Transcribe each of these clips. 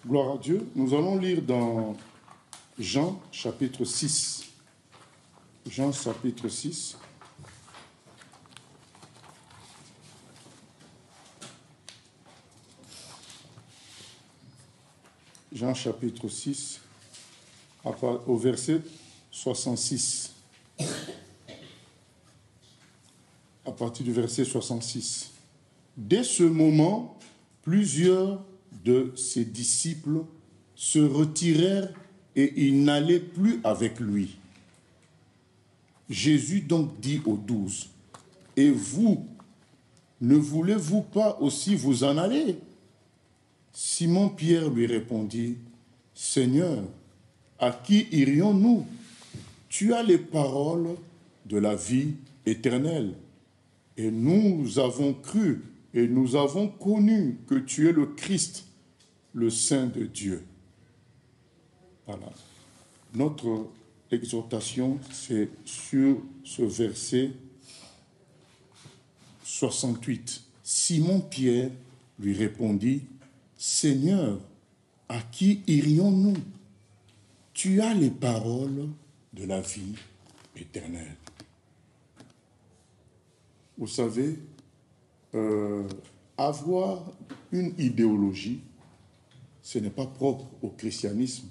Gloire à Dieu. Nous allons lire dans Jean chapitre 6. Jean chapitre 6. Jean chapitre 6, au verset 66. À partir du verset 66. Dès ce moment, plusieurs de ses disciples se retirèrent et ils n'allaient plus avec lui. Jésus donc dit aux 12, « Et vous, ne voulez-vous pas aussi vous en aller ?» Simon-Pierre lui répondit, « Seigneur, à qui irions-nous? Tu as les paroles de la vie éternelle. Et nous avons cru et nous avons connu que tu es le Christ, le Saint de Dieu. » Voilà. Notre exhortation, c'est sur ce verset 68. Simon-Pierre lui répondit, « Seigneur, à qui irions-nous? Tu as les paroles de la vie éternelle. » Vous savez, avoir une idéologie, ce n'est pas propre au christianisme.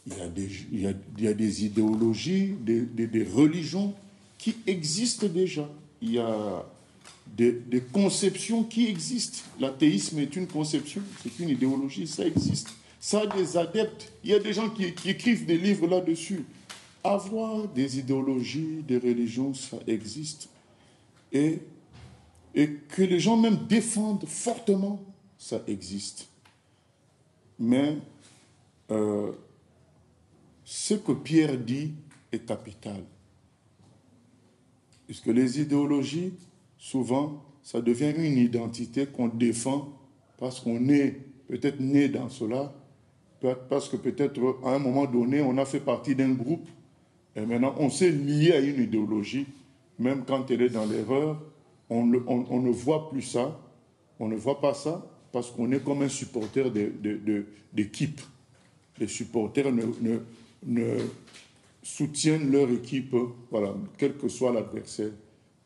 Il y a des idéologies, des religions qui existent déjà. Il y a des conceptions qui existent. L'athéisme est une conception, c'est une idéologie, ça existe. Ça a des adeptes. Il y a des gens qui écrivent des livres là-dessus. Avoir des idéologies, des religions, ça existe. Et que les gens même défendent fortement, ça existe. Mais ce que Pierre dit est capital. Puisque les idéologies, souvent, ça devient une identité qu'on défend parce qu'on est peut-être né dans cela, parce que peut-être à un moment donné, on a fait partie d'un groupe, et maintenant on s'est lié à une idéologie, même quand elle est dans l'erreur, on ne voit plus ça, on ne voit pas ça, parce qu'on est comme un supporter d'équipe. Les supporters ne soutiennent leur équipe, voilà, quel que soit l'adversaire.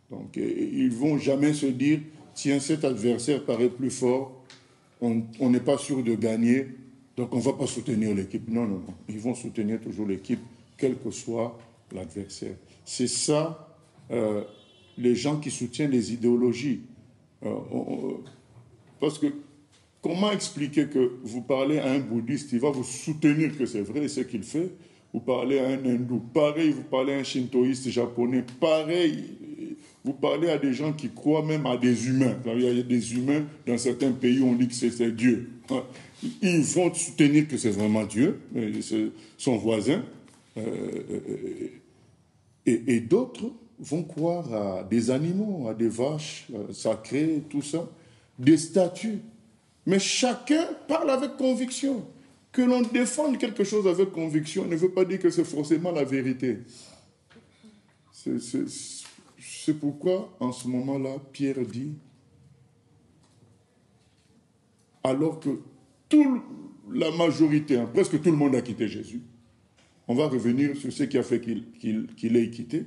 Donc, ils ne vont jamais se dire, tiens, cet adversaire paraît plus fort, on n'est pas sûr de gagner, donc on ne va pas soutenir l'équipe. Non, non, non. Ils vont soutenir toujours l'équipe, quel que soit l'adversaire. C'est ça, les gens qui soutiennent les idéologies. Parce que, comment expliquer que vous parlez à un bouddhiste, il va vous soutenir que c'est vrai ce qu'il fait? Vous parlez à un hindou, pareil, vous parlez à un shintoïste japonais, pareil. Vous parlez à des gens qui croient même à des humains. Il y a des humains, dans certains pays, on dit que c'est Dieu. Ils vont soutenir que c'est vraiment Dieu, c'est son voisin. Et d'autres vont croire à des animaux, à des vaches sacrées, tout ça, des statues. Mais chacun parle avec conviction. Que l'on défende quelque chose avec conviction ne veut pas dire que c'est forcément la vérité. C'est pourquoi, en ce moment-là, Pierre dit, alors que la majorité, presque tout le monde a quitté Jésus, on va revenir sur ce qui a fait qu'il ait quitté,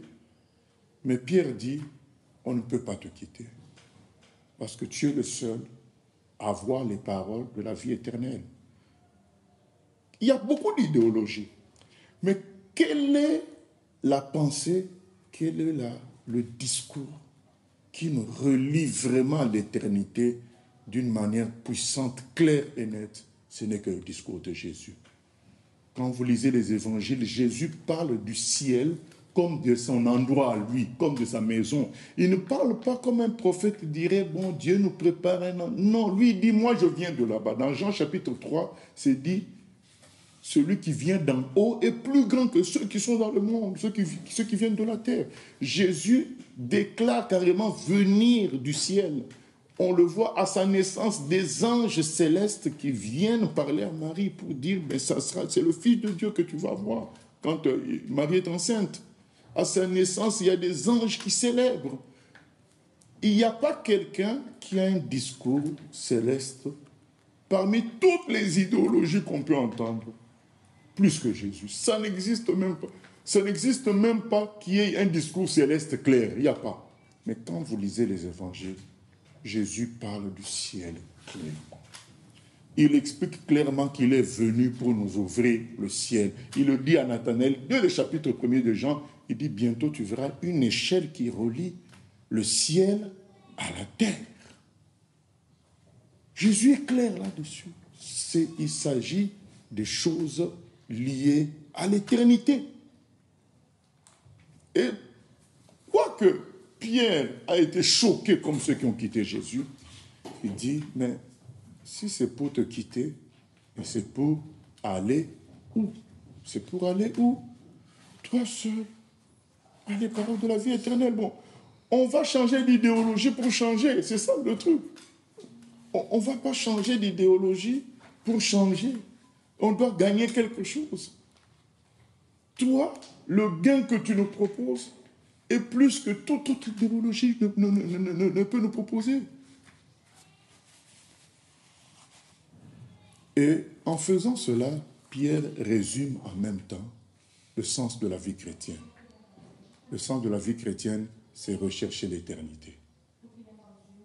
mais Pierre dit, on ne peut pas te quitter, parce que tu es le seul à avoir les paroles de la vie éternelle. Il y a beaucoup d'idéologies, mais quelle est la pensée, quel est le discours qui nous relie vraiment à l'éternité d'une manière puissante, claire et nette? Ce n'est que le discours de Jésus. Quand vous lisez les évangiles, Jésus parle du ciel comme de son endroit à lui, comme de sa maison. Il ne parle pas comme un prophète dirait, bon, Dieu nous prépare un... Non, lui il dit, moi je viens de là-bas. Dans Jean chapitre 3, c'est dit, celui qui vient d'en haut est plus grand que ceux qui sont dans le monde, ceux qui viennent de la terre. Jésus déclare carrément venir du ciel. On le voit à sa naissance, des anges célestes qui viennent parler à Marie pour dire, mais c'est le Fils de Dieu que tu vas voir quand Marie est enceinte. À sa naissance, il y a des anges qui célèbrent. Il n'y a pas quelqu'un qui a un discours céleste parmi toutes les idéologies qu'on peut entendre, plus que Jésus. Ça n'existe même pas. Ça n'existe même pas qu'il y ait un discours céleste clair. Il n'y a pas. Mais quand vous lisez les évangiles, Jésus parle du ciel clairement. Il explique clairement qu'il est venu pour nous ouvrir le ciel. Il le dit à Nathanaël, dès le chapitre 1er de Jean, il dit, bientôt tu verras une échelle qui relie le ciel à la terre. Jésus est clair là-dessus. Il s'agit des choses liées à l'éternité. Et quoique Pierre a été choqué comme ceux qui ont quitté Jésus, il dit, mais si c'est pour te quitter, c'est pour aller où? C'est pour aller où? Toi seul, à les paroles de la vie éternelle. Bon, on va changer d'idéologie pour changer, c'est ça le truc. On ne va pas changer d'idéologie pour changer. On doit gagner quelque chose. Toi, le gain que tu nous proposes est plus que toute autre idéologie ne peut nous proposer. Et en faisant cela, Pierre résume en même temps le sens de la vie chrétienne. Le sens de la vie chrétienne, c'est rechercher l'éternité.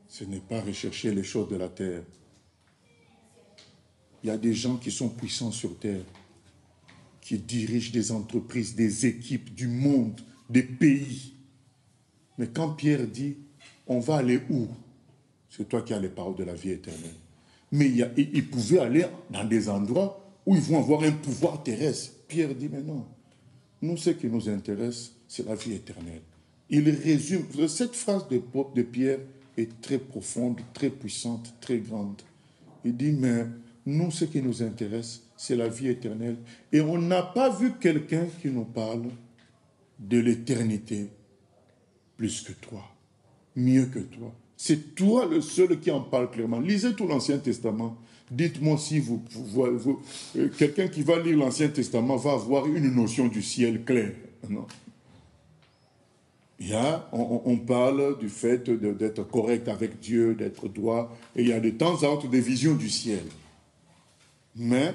Ce n'est pas rechercher les choses de la terre. Il y a des gens qui sont puissants sur terre, qui dirigent des entreprises, des équipes, du monde, des pays. Mais quand Pierre dit, on va aller où? C'est toi qui as les paroles de la vie éternelle. Mais ils pouvaient aller dans des endroits où ils vont avoir un pouvoir terrestre. Pierre dit, mais non, nous, ce qui nous intéresse, c'est la vie éternelle. Il résume, cette phrase de Pierre est très profonde, très puissante, très grande. Il dit, mais nous, ce qui nous intéresse, c'est la vie éternelle. Et on n'a pas vu quelqu'un qui nous parle de l'éternité plus que toi, mieux que toi. C'est toi le seul qui en parle clairement. Lisez tout l'Ancien Testament. Dites-moi si quelqu'un qui va lire l'Ancien Testament va avoir une notion du ciel claire. Non. On parle du fait d'être correct avec Dieu, d'être droit, et il y a de temps à autre des visions du ciel. Mais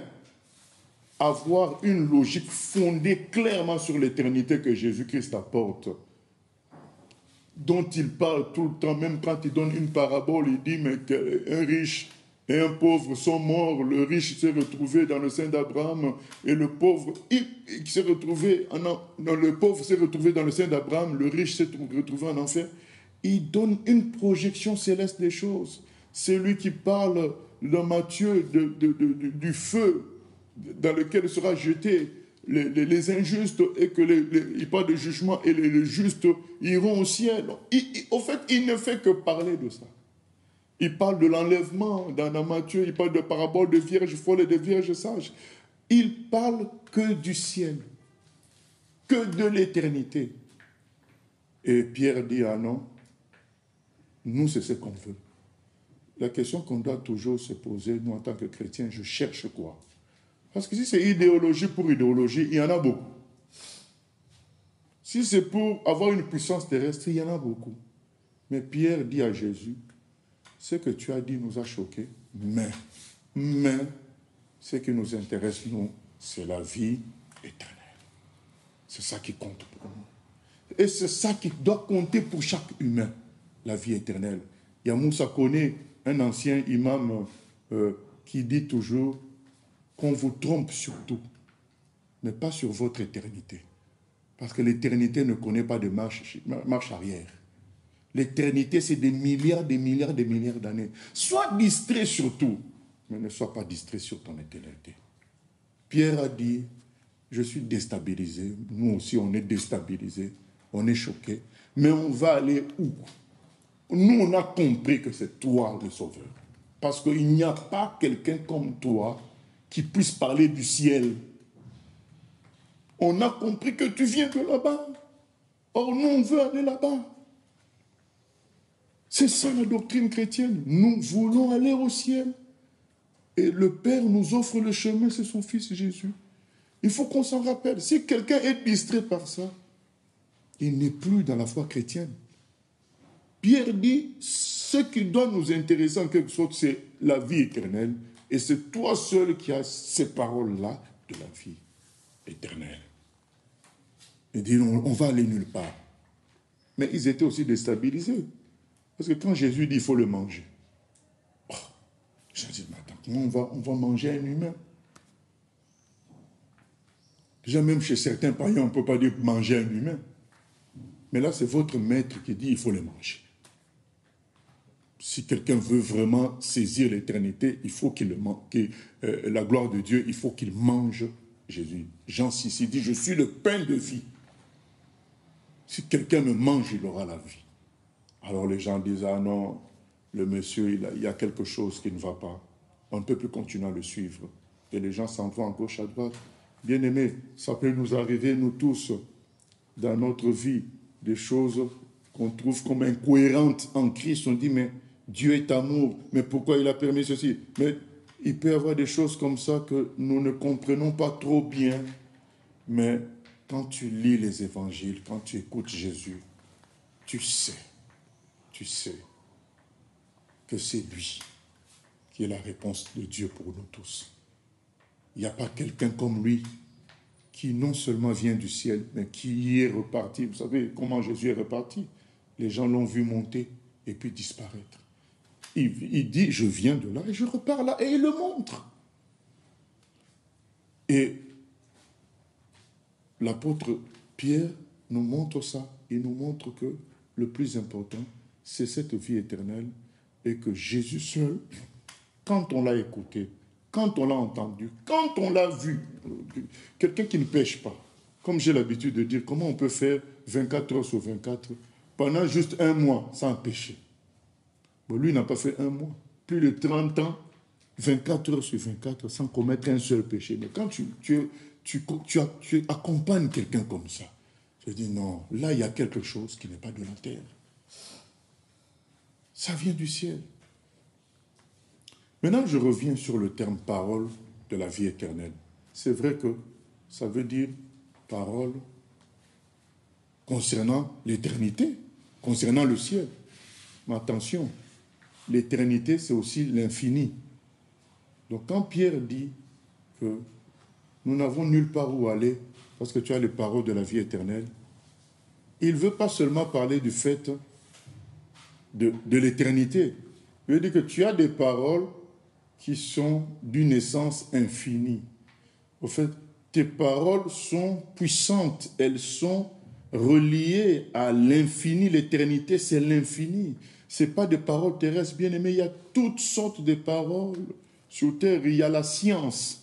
avoir une logique fondée clairement sur l'éternité que Jésus-Christ apporte, dont il parle tout le temps, même quand il donne une parabole, il dit, mais un riche et un pauvre sont morts, le riche s'est retrouvé dans le sein d'Abraham, et le pauvre, le pauvre s'est retrouvé dans le sein d'Abraham, le riche s'est retrouvé en enfer. Il donne une projection céleste des choses. C'est lui qui parle dans Matthieu du feu dans lequel sera jeté les injustes, et il parle de jugement, et les justes iront au ciel. Au fait, il ne fait que parler de ça. Il parle de l'enlèvement dans Matthieu, il parle de paraboles de vierges folles et de vierges sages. Il parle que du ciel, que de l'éternité. Et Pierre dit, ah non, nous c'est ce qu'on veut. La question qu'on doit toujours se poser, nous en tant que chrétiens, je cherche quoi? Parce que si c'est idéologie pour idéologie, il y en a beaucoup. Si c'est pour avoir une puissance terrestre, il y en a beaucoup. Mais Pierre dit à Jésus, ce que tu as dit nous a choqués, mais ce qui nous intéresse, nous, c'est la vie éternelle. C'est ça qui compte pour nous. Et c'est ça qui doit compter pour chaque humain, la vie éternelle. Il y a Moussa Koné, un ancien imam, qui dit toujours qu'on vous trompe sur tout, mais pas sur votre éternité. Parce que l'éternité ne connaît pas de marche arrière. L'éternité, c'est des milliards d'années. Sois distrait sur tout, mais ne sois pas distrait sur ton éternité. Pierre a dit, je suis déstabilisé. Nous aussi, on est déstabilisés. On est choqués. Mais on va aller où? Nous, on a compris que c'est toi le Sauveur. Parce qu'il n'y a pas quelqu'un comme toi qui puisse parler du ciel. On a compris que tu viens de là-bas. Or, nous, on veut aller là-bas. C'est ça la doctrine chrétienne. Nous voulons aller au ciel. Et le Père nous offre le chemin, c'est son Fils Jésus. Il faut qu'on s'en rappelle. Si quelqu'un est distrait par ça, il n'est plus dans la foi chrétienne. Pierre dit, ce qui doit nous intéresser en quelque sorte, c'est la vie éternelle. Et c'est toi seul qui as ces paroles-là de la vie éternelle. Il dit, on va aller nulle part. Mais ils étaient aussi déstabilisés. Parce que quand Jésus dit, il faut le manger. Oh, j'ai dit, mais attends, comment on va manger un humain? Déjà, même chez certains païens, on ne peut pas dire manger un humain. Mais là, c'est votre maître qui dit, il faut le manger. Si quelqu'un veut vraiment saisir l'éternité, il faut qu'il le mange. La gloire de Dieu, il faut qu'il mange Jésus. Jean 6, il dit, je suis le pain de vie. Si quelqu'un me mange, il aura la vie. Alors les gens disent, ah non, le monsieur, il y a quelque chose qui ne va pas. On ne peut plus continuer à le suivre. Et les gens s'en vont à gauche, à droite. Bien aimés, ça peut nous arriver, nous tous, dans notre vie, des choses qu'on trouve comme incohérentes en Christ. On dit, mais Dieu est amour, mais pourquoi il a permis ceci? Mais il peut y avoir des choses comme ça que nous ne comprenons pas trop bien. Mais quand tu lis les évangiles, quand tu écoutes Jésus, tu sais que c'est lui qui est la réponse de Dieu pour nous tous. Il n'y a pas quelqu'un comme lui qui non seulement vient du ciel, mais qui y est reparti. Vous savez comment Jésus est reparti? Les gens l'ont vu monter et puis disparaître. Il dit, je viens de là et je repars là, et il le montre. Et l'apôtre Pierre nous montre ça. Il nous montre que le plus important, c'est cette vie éternelle et que Jésus seul, quand on l'a écouté, quand on l'a entendu, quand on l'a vu, quelqu'un qui ne pêche pas, comme j'ai l'habitude de dire, comment on peut faire 24 heures sur 24 pendant juste un mois sans pécher? Bon, lui n'a pas fait un mois, plus de 30 ans, 24 heures sur 24 sans commettre un seul péché. Mais quand tu accompagnes quelqu'un comme ça, je dis non, là il y a quelque chose qui n'est pas de la terre. Ça vient du ciel. Maintenant, je reviens sur le terme parole de la vie éternelle. C'est vrai que ça veut dire parole concernant l'éternité, concernant le ciel. Mais attention, l'éternité, c'est aussi l'infini. Donc quand Pierre dit que nous n'avons nulle part où aller parce que tu as les paroles de la vie éternelle, il ne veut pas seulement parler du fait de l'éternité. Il veut dire que tu as des paroles qui sont d'une essence infinie. Au fait, tes paroles sont puissantes, elles sont reliées à l'infini. L'éternité, c'est l'infini. Ce n'est pas des paroles terrestres, bien aimés. Il y a toutes sortes de paroles sur terre. Il y a la science,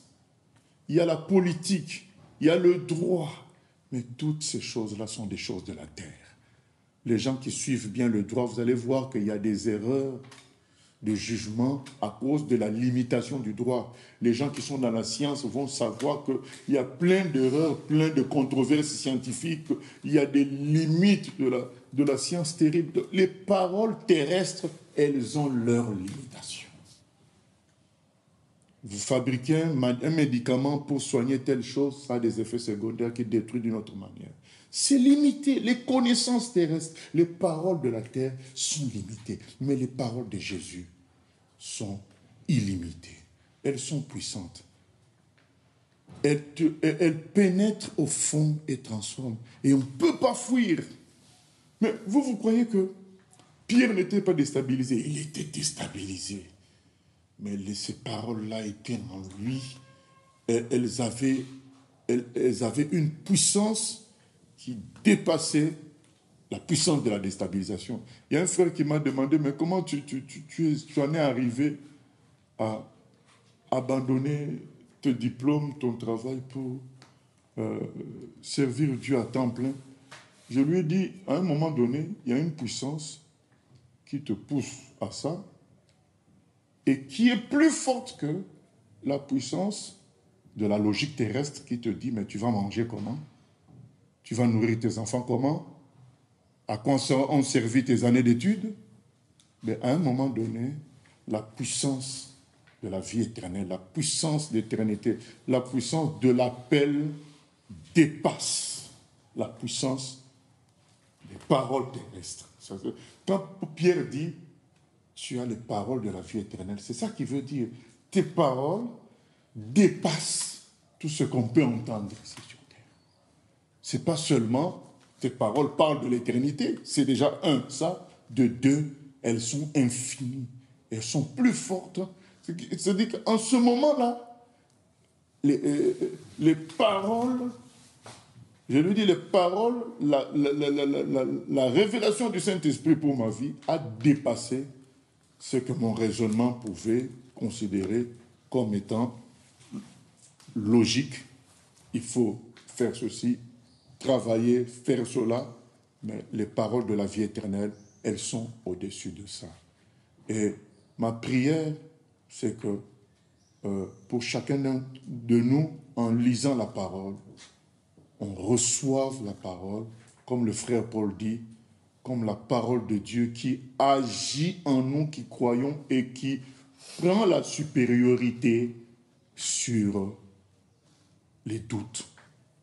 il y a la politique, il y a le droit. Mais toutes ces choses-là sont des choses de la terre. Les gens qui suivent bien le droit, vous allez voir qu'il y a des erreurs de jugement à cause de la limitation du droit. Les gens qui sont dans la science vont savoir qu'il y a plein d'erreurs, plein de controverses scientifiques, il y a des limites de la science terrible. Les paroles terrestres, elles ont leurs limitations. Vous fabriquez un médicament pour soigner telle chose, ça a des effets secondaires qui détruisent d'une autre manière. C'est limité. Les connaissances terrestres, les paroles de la terre sont limitées. Mais les paroles de Jésus sont illimitées. Elles sont puissantes. Elles pénètrent au fond et transforment. Et on ne peut pas fuir. Mais vous croyez que Pierre n'était pas déstabilisé? Il était déstabilisé. Mais ces paroles-là étaient en lui. Elles avaient une puissance qui dépassait la puissance de la déstabilisation. Il y a un frère qui m'a demandé, mais comment tu en es arrivé à abandonner tes diplômes, ton travail pour servir Dieu à temps plein? Je lui ai dit, à un moment donné, il y a une puissance qui te pousse à ça et qui est plus forte que la puissance de la logique terrestre qui te dit, mais tu vas manger comment? Tu vas nourrir tes enfants comment? À quoi ont servi tes années d'études? Mais à un moment donné, la puissance de la vie éternelle, la puissance d'éternité, la puissance de l'appel dépasse la puissance des paroles terrestres. Quand Pierre dit, tu as les paroles de la vie éternelle, c'est ça qui veut dire, tes paroles dépassent tout ce qu'on peut entendre ici sur terre. Ce n'est pas seulement tes paroles parlent de l'éternité, c'est déjà un, ça. De deux, elles sont infinies, elles sont plus fortes. C'est-à-dire qu'en ce moment-là, les paroles, je lui dis les paroles, la révélation du Saint-Esprit pour ma vie a dépassé ce que mon raisonnement pouvait considérer comme étant logique. Il faut faire ceci, travailler, faire cela, mais les paroles de la vie éternelle, elles sont au-dessus de ça. Et ma prière, c'est que pour chacun de nous, en lisant la parole, on reçoive la parole, comme le frère Paul dit, comme la parole de Dieu qui agit en nous qui croyons et qui prend la supériorité sur les doutes,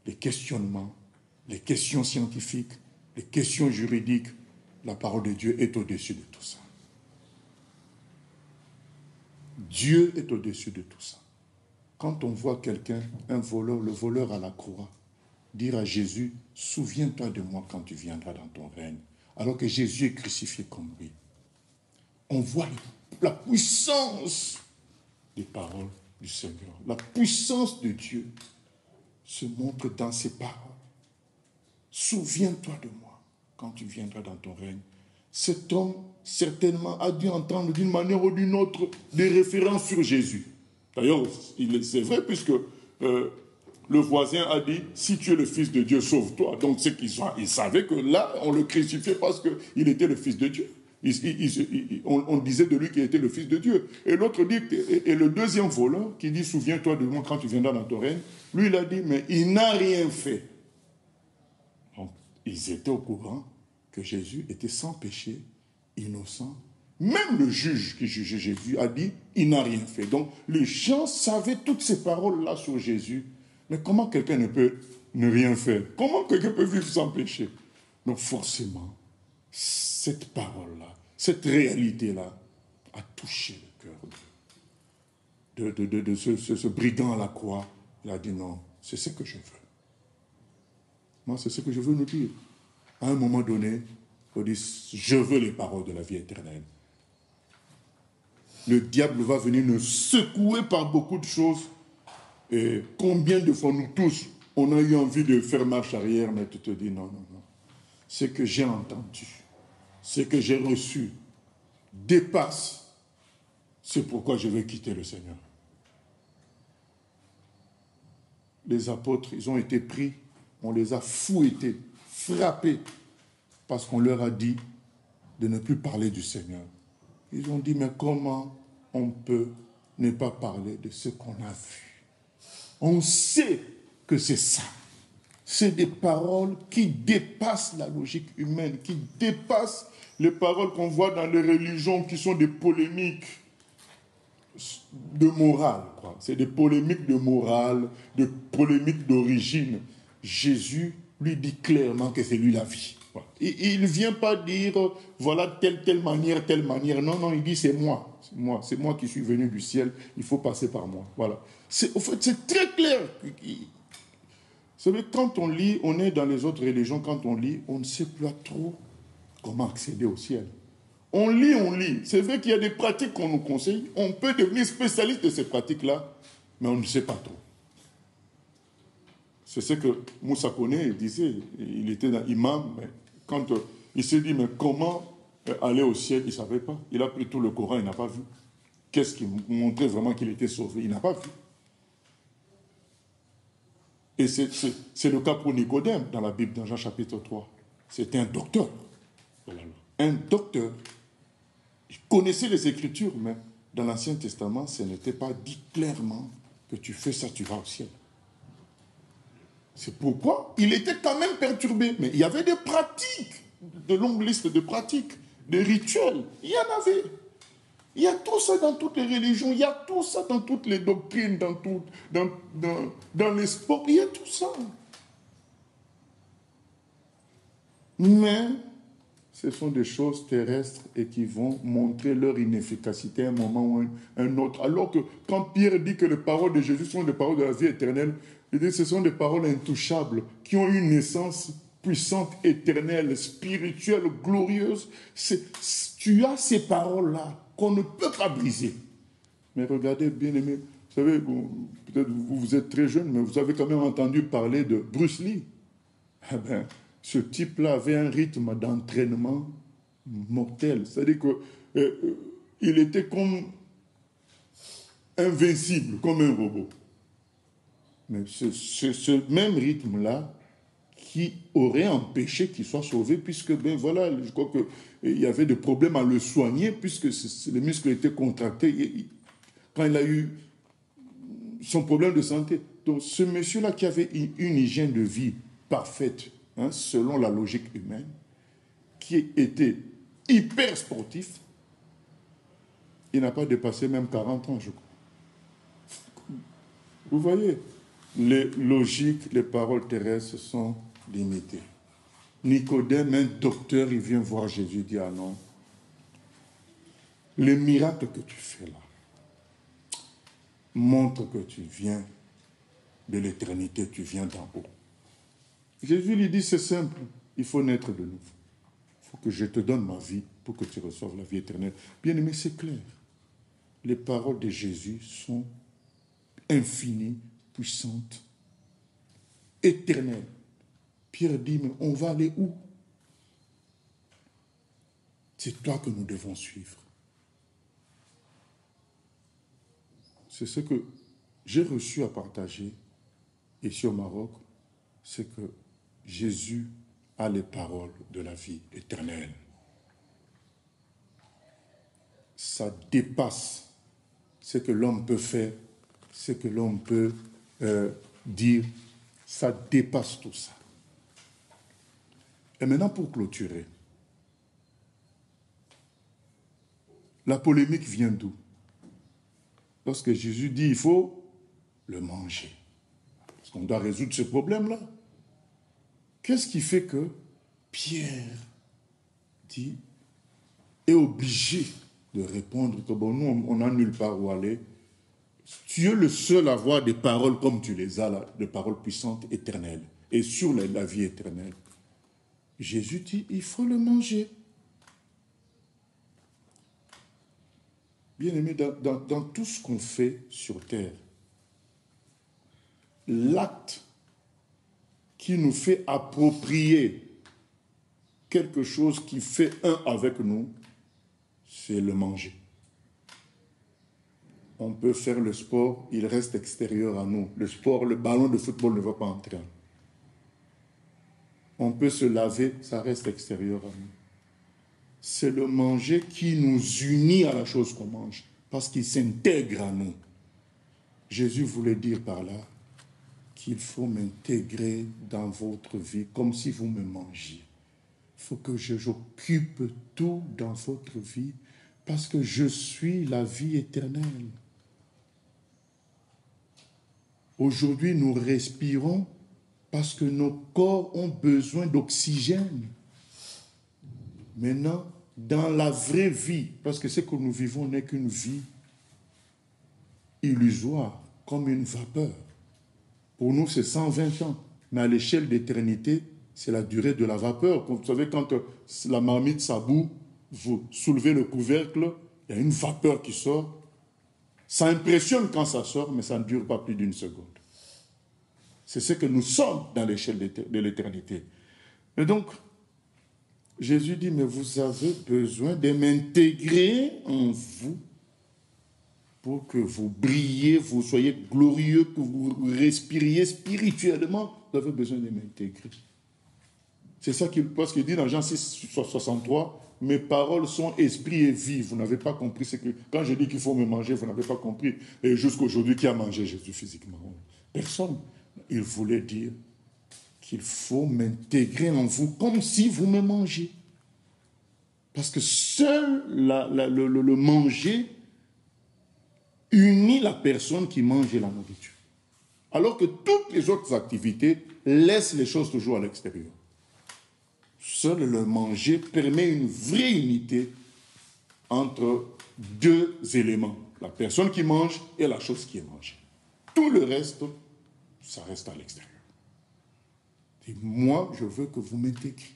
les questionnements, les questions scientifiques, les questions juridiques. La parole de Dieu est au-dessus de tout ça. Dieu est au-dessus de tout ça. Quand on voit quelqu'un, un voleur, le voleur à la croix, dire à Jésus, souviens-toi de moi quand tu viendras dans ton règne, alors que Jésus est crucifié comme lui. On voit la puissance des paroles du Seigneur. La puissance de Dieu se montre dans ses paroles. Souviens-toi de moi quand tu viendras dans ton règne. Cet homme, certainement, a dû entendre d'une manière ou d'une autre des références sur Jésus. D'ailleurs, c'est vrai, puisque le voisin a dit, si tu es le Fils de Dieu, sauve-toi. Donc, ils savaient que là, on le crucifiait parce qu'il était le Fils de Dieu. On disait de lui qu'il était le Fils de Dieu. Et l'autre dit, et le deuxième voleur qui dit, souviens-toi de moi quand tu viendras dans ton règne, lui, il a dit, mais il n'a rien fait. Donc, ils étaient au courant que Jésus était sans péché, innocent. Même le juge qui jugeait Jésus a dit, il n'a rien fait. Donc, les gens savaient toutes ces paroles-là sur Jésus. Mais comment quelqu'un ne peut ne rien faire? Comment quelqu'un peut vivre sans péché? Donc, forcément, cette parole-là, cette réalité-là, a touché le cœur de ce brigand à la croix. Il a dit, non, c'est ce que je veux. Moi, c'est ce que je veux nous dire. À un moment donné, on dit, je veux les paroles de la vie éternelle. Le diable va venir nous secouer par beaucoup de choses. Et combien de fois nous tous, on a eu envie de faire marche arrière, mais tu te dis, non, non, non. Ce que j'ai entendu, ce que j'ai reçu, dépasse. C'est pourquoi je veux quitter le Seigneur. Les apôtres, ils ont été pris, on les a fouettés, frappés, parce qu'on leur a dit de ne plus parler du Seigneur. Ils ont dit, mais comment on peut ne pas parler de ce qu'on a vu? On sait que c'est ça. C'est des paroles qui dépassent la logique humaine, qui dépassent les paroles qu'on voit dans les religions qui sont des polémiques de morale. C'est des polémiques de morale, des polémiques d'origine. Jésus lui dit clairement que c'est lui la vie. Il ne vient pas dire, voilà, telle manière, telle manière. Non, non, il dit, c'est moi. C'est moi qui suis venu du ciel. Il faut passer par moi. Voilà. En fait, c'est très clair. Vous savez, quand on lit, on est dans les autres religions, quand on lit, on ne sait plus trop comment accéder au ciel. On lit, on lit. C'est vrai qu'il y a des pratiques qu'on nous conseille. On peut devenir spécialiste de ces pratiques-là, mais on ne sait pas trop. C'est ce que Moussa Koné disait. Il était dans imam, mais quand il s'est dit, mais comment aller au ciel, il ne savait pas. Il a pris tout le Coran, il n'a pas vu. Qu'est-ce qui montrait vraiment qu'il était sauvé? Il n'a pas vu. Et c'est le cas pour Nicodème dans la Bible, dans Jean chapitre 3. C'était un docteur. Un docteur. Il connaissait les Écritures, mais dans l'Ancien Testament, ce n'était pas dit clairement que tu fais ça, tu vas au ciel. C'est pourquoi il était quand même perturbé. Mais il y avait des pratiques, de longues listes de pratiques, des rituels. Il y en avait. Il y a tout ça dans toutes les religions, il y a tout ça dans toutes les doctrines, dans les sports, il y a tout ça. Mais ce sont des choses terrestres et qui vont montrer leur inefficacité à un moment ou un autre. Alors que quand Pierre dit que les paroles de Jésus sont des paroles de la vie éternelle, il dit que ce sont des paroles intouchables qui ont une naissance puissante, éternelle, spirituelle, glorieuse. Tu as ces paroles-là qu'on ne peut pas briser. Mais regardez, bien aimé, vous savez, peut-être vous êtes très jeune, mais vous avez quand même entendu parler de Bruce Lee. Eh bien, ce type-là avait un rythme d'entraînement mortel. C'est-à-dire qu'il était comme invincible, comme un robot. Mais c'est ce même rythme-là qui aurait empêché qu'il soit sauvé, puisque, ben voilà, je crois qu'il y avait des problèmes à le soigner, puisque les muscles étaient contractés quand il a eu son problème de santé. Donc, ce monsieur-là qui avait une hygiène de vie parfaite, hein, selon la logique humaine, qui était hyper sportif, il n'a pas dépassé même 40 ans, je crois. Vous voyez, les logiques, les paroles terrestres sont limitées. Nicodème, un docteur, il vient voir Jésus, il dit, ah non, les miracles que tu fais là montrent que tu viens de l'éternité, tu viens d'en haut. Jésus lui dit, c'est simple, il faut naître de nouveau. Il faut que je te donne ma vie pour que tu reçoives la vie éternelle. Bien aimé, c'est clair. Les paroles de Jésus sont infinies, puissantes, éternelles. Pierre dit, mais on va aller où? C'est toi que nous devons suivre. C'est ce que j'ai reçu à partager ici au Maroc, c'est que Jésus a les paroles de la vie éternelle. Ça dépasse ce que l'homme peut faire, ce que l'homme peut dire. Ça dépasse tout ça. Et maintenant, pour clôturer, la polémique vient d'où? Lorsque Jésus dit il faut le manger. Parce qu'on doit résoudre ce problème-là. Qu'est-ce qui fait que Pierre dit, est obligé de répondre que bon, nous, on n'a nulle part où aller. Tu es le seul à avoir des paroles comme tu les as, là, des paroles puissantes, éternelles, et sur la vie éternelle. Jésus dit, il faut le manger. Bien aimé, dans tout ce qu'on fait sur terre, l'acte qui nous fait approprier quelque chose qui fait un avec nous, c'est le manger. On peut faire le sport, il reste extérieur à nous. Le sport, le ballon de football ne va pas entrer. On peut se laver, ça reste extérieur à nous. C'est le manger qui nous unit à la chose qu'on mange, parce qu'il s'intègre à nous. Jésus voulait dire par là qu'il faut m'intégrer dans votre vie comme si vous me mangiez. Il faut que j'occupe tout dans votre vie parce que je suis la vie éternelle. Aujourd'hui, nous respirons parce que nos corps ont besoin d'oxygène. Maintenant, dans la vraie vie, parce que ce que nous vivons n'est qu'une vie illusoire, comme une vapeur. Pour nous, c'est 120 ans. Mais à l'échelle d'éternité, c'est la durée de la vapeur. Vous savez, quand la marmite s'about, vous soulevez le couvercle, il y a une vapeur qui sort. Ça impressionne quand ça sort, mais ça ne dure pas plus d'une seconde. C'est ce que nous sommes dans l'échelle de l'éternité. Et donc, Jésus dit, mais vous avez besoin de m'intégrer en vous pour que vous brillez, vous soyez glorieux, que vous respiriez spirituellement. Vous avez besoin de m'intégrer. C'est ça qu'il dit dans Jean 6, 63, mes paroles sont esprit et vie. Vous n'avez pas compris ce que... Quand je dis qu'il faut me manger, vous n'avez pas compris. Et jusqu'aujourd'hui, qui a mangé Jésus physiquement? Personne. Il voulait dire qu'il faut m'intégrer en vous comme si vous me mangez. Parce que seul le manger unit la personne qui mange la nourriture. Alors que toutes les autres activités laissent les choses toujours à l'extérieur. Seul le manger permet une vraie unité entre deux éléments, la personne qui mange et la chose qui est mangée. Tout le reste, ça reste à l'extérieur. Et moi, je veux que vous m'intégriez.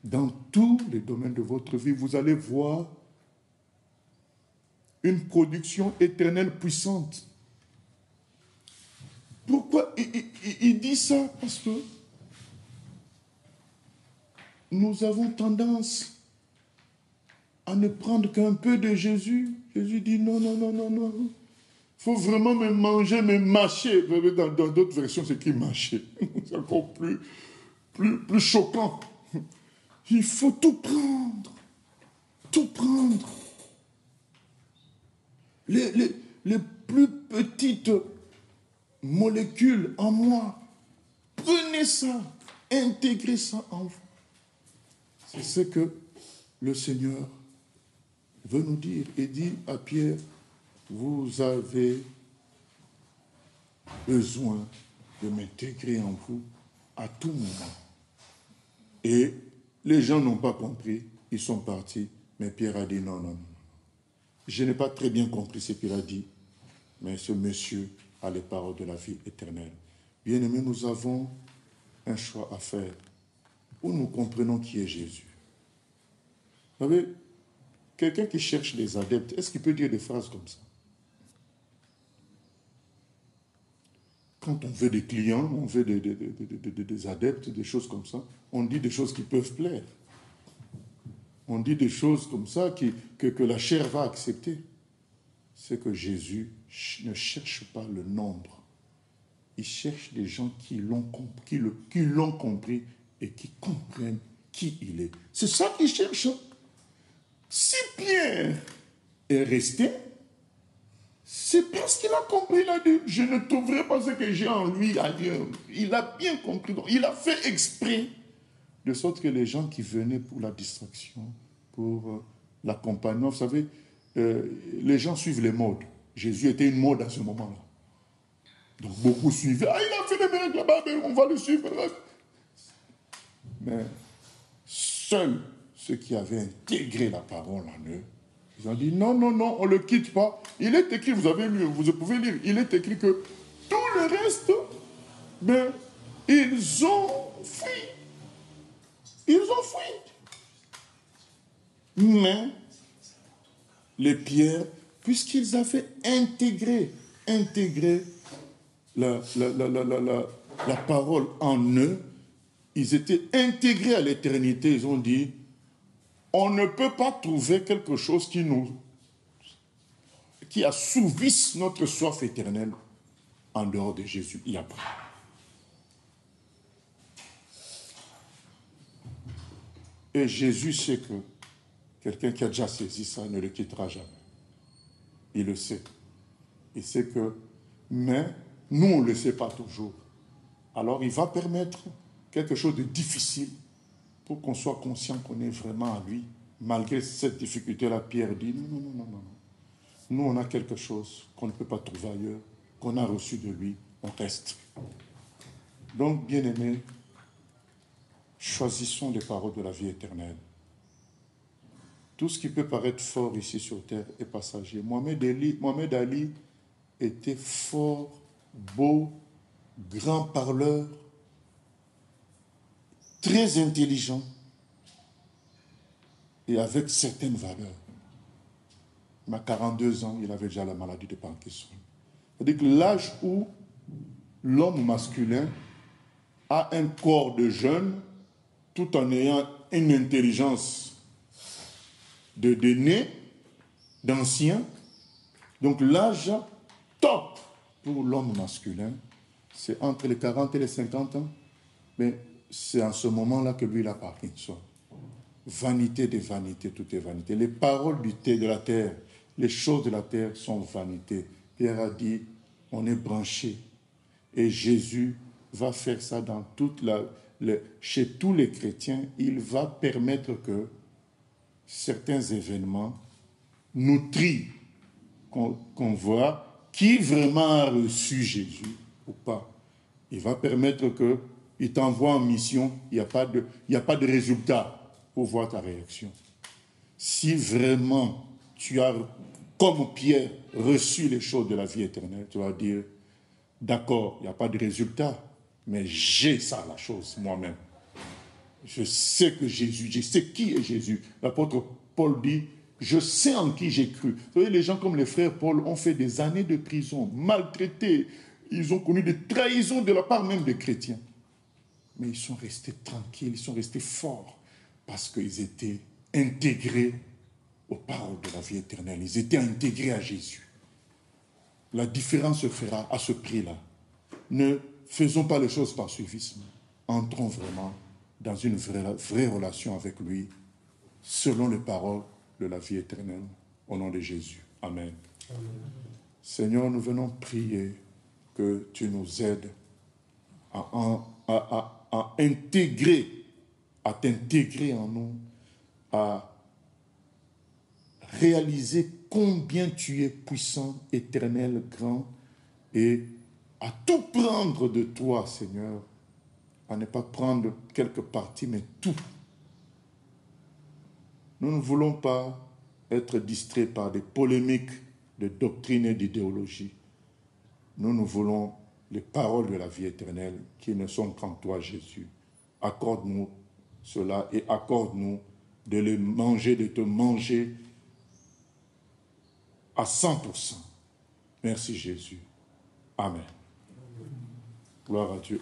Dans tous les domaines de votre vie, vous allez voir une production éternelle puissante. Pourquoi il dit ça? Parce que nous avons tendance à ne prendre qu'un peu de Jésus. Jésus dit non, non, non, non, non. Il faut vraiment me manger, me mâcher. Dans d'autres versions, c'est écrit mâcher. C'est encore plus choquant. Il faut tout prendre. Tout prendre. Les plus petites molécules en moi. Prenez ça. Intégrez ça en vous. C'est ce que le Seigneur veut nous dire. Et dit à Pierre, vous avez besoin de m'intégrer en vous à tout moment. Et les gens n'ont pas compris, ils sont partis. Mais Pierre a dit non, non, non. Je n'ai pas très bien compris ce qu'il a dit, mais ce monsieur a les paroles de la vie éternelle. Bien-aimés, nous avons un choix à faire où nous comprenons qui est Jésus. Vous savez, quelqu'un qui cherche des adeptes, est-ce qu'il peut dire des phrases comme ça? Quand on veut des clients, on veut des adeptes, des choses comme ça, on dit des choses qui peuvent plaire. On dit des choses comme ça que la chair va accepter. C'est que Jésus ne cherche pas le nombre. Il cherche des gens qui l'ont compris et qui comprennent qui il est. C'est ça qu'il cherche. Si Pierre est resté, c'est parce qu'il a compris. Il a dit, je ne trouverai pas ce que j'ai en lui ailleurs. Il a bien compris. Donc, il a fait exprès. De sorte que les gens qui venaient pour la distraction, pour l'accompagnement, vous savez, les gens suivent les modes. Jésus était une mode à ce moment-là. Donc beaucoup suivaient. Ah, il a fait des miracles là-bas, on va le suivre. Mais seuls ceux qui avaient intégré la parole en eux, ils ont dit non, non, non, on ne le quitte pas. Il est écrit, vous avez lu, vous pouvez lire, il est écrit que tout le reste, ben, ils ont fui. Ils ont fui. Mais les pierres, puisqu'ils avaient intégré la parole en eux, ils étaient intégrés à l'éternité. Ils ont dit, on ne peut pas trouver quelque chose qui assouvisse notre soif éternelle en dehors de Jésus. Il n'y a pas. Et Jésus sait que quelqu'un qui a déjà saisi ça ne le quittera jamais. Il le sait. Il sait que, mais nous, on ne le sait pas toujours. Alors, il va permettre quelque chose de difficile pour qu'on soit conscient qu'on est vraiment à lui. Malgré cette difficulté-là, Pierre dit, non, non, non, non, non. Nous, on a quelque chose qu'on ne peut pas trouver ailleurs, qu'on a reçu de lui, on reste. Donc, bien-aimés, choisissons les paroles de la vie éternelle. Tout ce qui peut paraître fort ici sur terre est passager. Mohamed Ali était fort, beau, grand parleur, très intelligent et avec certaines valeurs. Il a 42 ans, il avait déjà la maladie de Parkinson. C'est-à-dire que l'âge où l'homme masculin a un corps de jeune, tout en ayant une intelligence de né, d'ancien. Donc l'âge top pour l'homme masculin, c'est entre les 40 et les 50 ans. Mais c'est en ce moment-là que lui, il a Parkinson. Vanité des vanités, tout est vanité. Les paroles de la terre, les choses de la terre sont vanité. Pierre a dit, on est branché. Et Jésus va faire ça dans chez tous les chrétiens. Il va permettre que certains événements nous trient, qu'on voit qui vraiment a reçu Jésus ou pas. Il va permettre que il t'envoie en mission, il n'y a pas de résultat pour voir ta réaction. Si vraiment tu as, comme Pierre, reçu les choses de la vie éternelle, tu vas dire, d'accord, il n'y a pas de résultat, mais j'ai ça, la chose, moi-même. Je sais que Jésus, je sais qui est Jésus. L'apôtre Paul dit, je sais en qui j'ai cru. Vous voyez, les gens comme les frères Paul ont fait des années de prison, maltraités. Ils ont connu des trahisons de la part même des chrétiens. Mais ils sont restés tranquilles, ils sont restés forts, parce qu'ils étaient intégrés aux paroles de la vie éternelle. Ils étaient intégrés à Jésus. La différence se fera à ce prix-là. Ne faisons pas les choses par suivisme. Entrons vraiment dans une vraie relation avec lui, selon les paroles de la vie éternelle, au nom de Jésus. Amen. Amen. Seigneur, nous venons prier que tu nous aides à intégrer, à t'intégrer en nous, à réaliser combien tu es puissant, éternel, grand, et à tout prendre de toi, Seigneur, à ne pas prendre quelques parties, mais tout. Nous ne voulons pas être distraits par des polémiques de doctrine et d'idéologie. Nous voulons les paroles de la vie éternelle qui ne sont qu'en toi, Jésus. Accorde-nous cela et accorde-nous de les manger, de te manger à 100%. Merci Jésus. Amen. Gloire à Dieu.